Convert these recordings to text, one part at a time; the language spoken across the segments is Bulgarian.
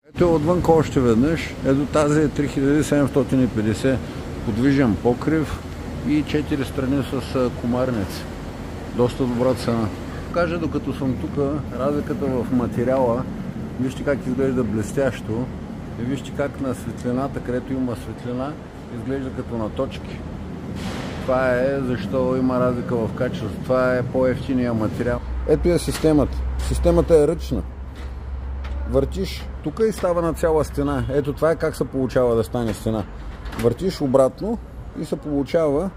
Ето отвънка още веднъж. Ето тази е 3750 подвижен покрив и 4 страни с комарници. Доста добра цена. Кажа, докато съм тук, разликата в материала. Вижте как изглежда блестящо. И вижте как на светлината, където има светлина, изглежда като на точки. Това е защо има разлика в качеството. Това е по-евтиния материал. Ето е системата. Системата е ръчна. Въртиш тук и става на цяла стена. Ето това е как се получава да стане стена. Въртиш обратно и се получава,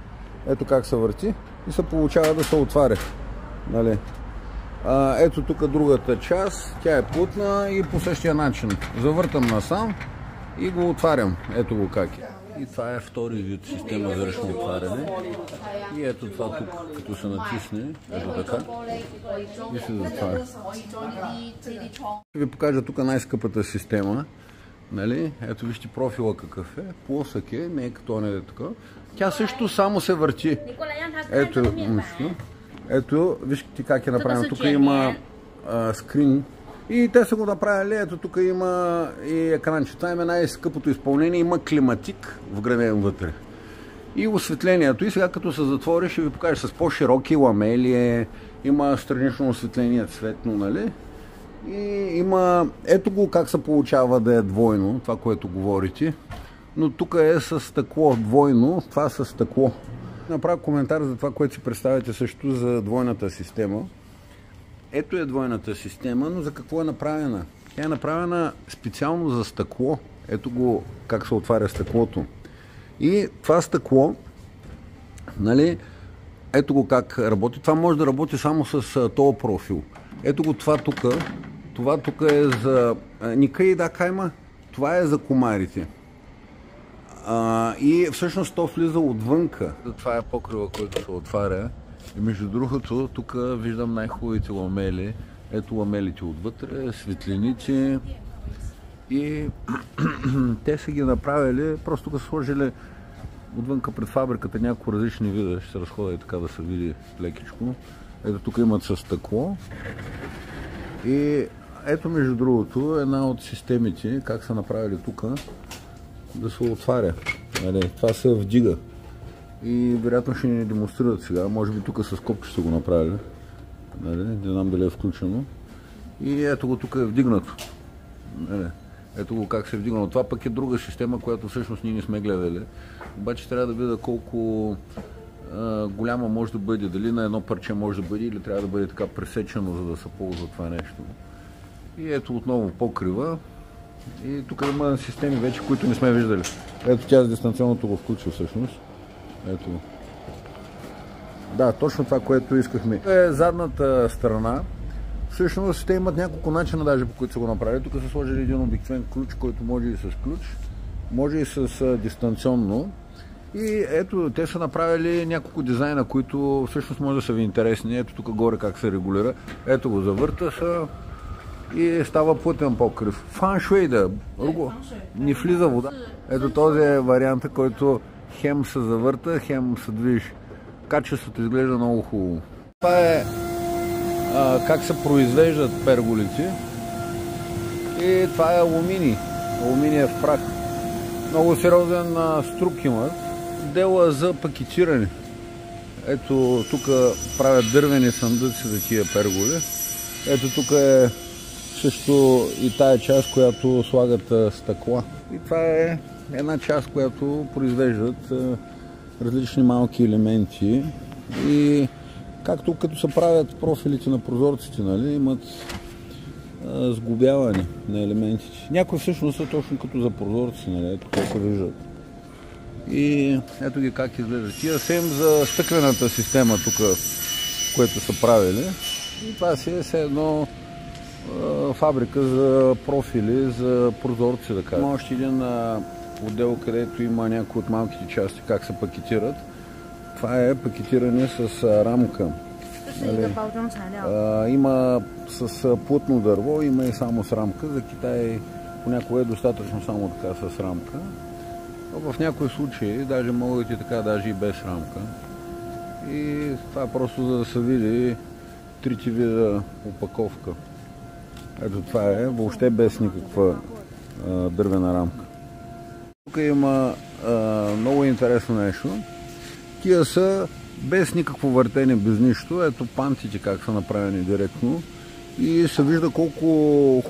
ето как се върти, и се получава да се отваря. Нали? Ето тук другата част, тя е плътна и по същия начин. Завъртам насам и го отварям. Ето го как е. И това е втори вид система за ръчно отваряне. И ето това тук, като се натисне, ето така, и се затваря. Ще ви покажа тук най-скъпата система. Нали? Ето вижте профила какъв е. Плосък е, не е като не е така. Тя също само се върти. Ето, ето вижте как е направено. Тук има скрин. И те са го направили, ето тук има и екранче. Това е най-скъпото изпълнение, има климатик вграден вътре. И осветлението. И сега като се затвори, ще ви покажа с по-широки ламели, има странично осветление цветно, нали? И има, ето го как се получава да е двойно, това, което говорите. Но тук е с стъкло двойно, това с стъкло. Направя коментар за това, което си представяте също за двойната система. Ето е двойната система, но за какво е направена? Тя е направена специално за стъкло. Ето го как се отваря стъклото. И това стъкло, нали, ето го как работи. Това може да работи само с този профил. Ето го това тук. Това тук е за Никай да кайма. Това е за комарите. И всъщност то влиза отвънка. Това е покрива, който се отваря. И между другото, тук виждам най-хубавите ламели. Ето ламелите отвътре, светлините. И те са ги направили, просто тук са сложили отвънка пред фабриката няколко различни вида. Ще се разходя и така да се види лекичко. Ето тук имат със стъкло. И ето между другото една от системите, как са направили тук, да се отваря. Това се вдига. И вероятно ще ни демонстрират сега. Може би тук с копче са го направили. Не знам дали е включено. И ето го тук е вдигнато. Ето го как се е вдигнало. Това пък е друга система, която всъщност ние не сме гледали. Обаче трябва да видя колко голяма може да бъде. Дали на едно парче може да бъде или трябва да бъде така пресечено, за да се ползва това нещо. И ето отново покрива. И тук има системи вече, които не сме виждали. Ето тя с дистанционното го включва всъщност. Ето. Да, точно това, което искахме. Е задната страна. Всъщност те имат няколко начина даже, по които са го направили. Тук са сложили един обикновен ключ, който може и с ключ, може и с дистанционно. И ето, те са направили няколко дизайна, които всъщност може да са ви интересни. Ето тук горе как се регулира. Ето го, завърта се и става плътен покрив. Фаншуей да, не влиза вода. Ето този е варианта, който хем се завърта, хем се движи. Качеството изглежда много хубаво. Това е как се произвеждат перголите. И това е алуминий. Алуминиев прах. Много сериозен струк имат. Дела за пакетиране. Ето тук правят дървени съндъци за тия перголи. Ето тук е също и тая част, която слагат стъкла. И това е една част, която произвеждат различни малки елементи. И както като се правят профилите на прозорците, нали, имат сглобяване на елементите. Някои всъщност са точно като за прозорци, нали, ето как се виждат. И ето ги как изглеждат. Тия сем за стъклената система тук, което са правили. И това си е все едно фабрика за профили, за прозорци, да кажа. Има още един отдел, където има някои от малките части, как се пакетират. Това е пакетиране с рамка. Има с плътно дърво, има и само с рамка. За Китай понякога е достатъчно само така с рамка. Но в някои случаи даже могат и така, даже и без рамка. И това е просто за да се види трите вида опаковка. Ето това е въобще без никаква дървена рамка. Тук има много интересно нещо. Тия са без никакво въртене, без нищо. Ето панците как са направени директно. И се вижда колко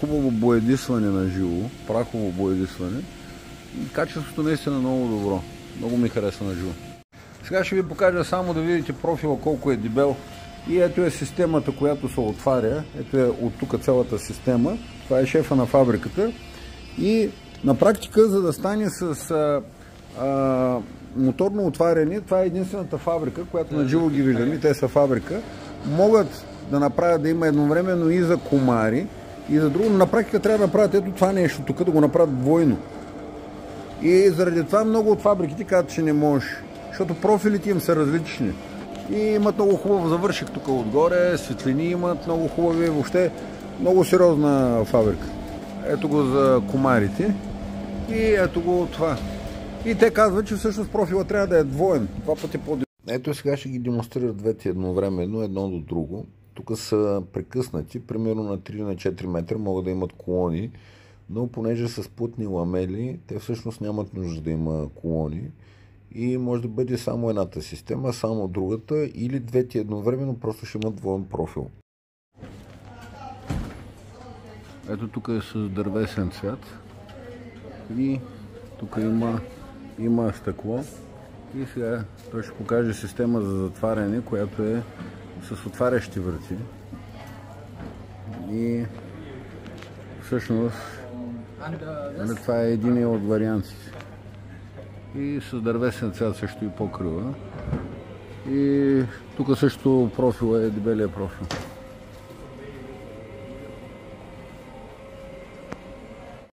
хубаво боядисване на живо, прахово боядисване. Качеството наистина е много добро. Много ми хареса на живо. Сега ще ви покажа само да видите профила колко е дебел. И ето е системата, която се отваря. Ето е от тук цялата система. Това е шефа на фабриката. И на практика, за да стане с моторно отваряне, това е единствената фабрика, която на живо ги виждаме. Те са фабрика. Могат да направят да има едновременно и за комари, и за друго. Но на практика трябва да направят ето това нещо тук, да го направят двойно. И заради това много от фабриките казват, че не може. Защото профилите им са различни. И имат много хубав завършек тук отгоре, светлини имат много хубави, въобще много сериозна фабрика. Ето го за комарите и ето го това. И те казват, че всъщност профила трябва да е двоен, два пъти по-дебел. Ето сега ще ги демонстрират двете едновременно, едно до друго. Тук са прекъснати, примерно на 3 на 4 метра могат да имат колони, но понеже са с плътни ламели, те всъщност нямат нужда да има колони. И може да бъде само едната система, само другата или двете едновременно, просто ще имат двоен профил. Ето тук е с дървесен цвят и тук има стъкло и сега той ще покаже система за затваряне, която е с отварящи врати и всъщност това е един от вариантите. И с дървесен цвят също и покрива. И тук също профила е дебелия профил.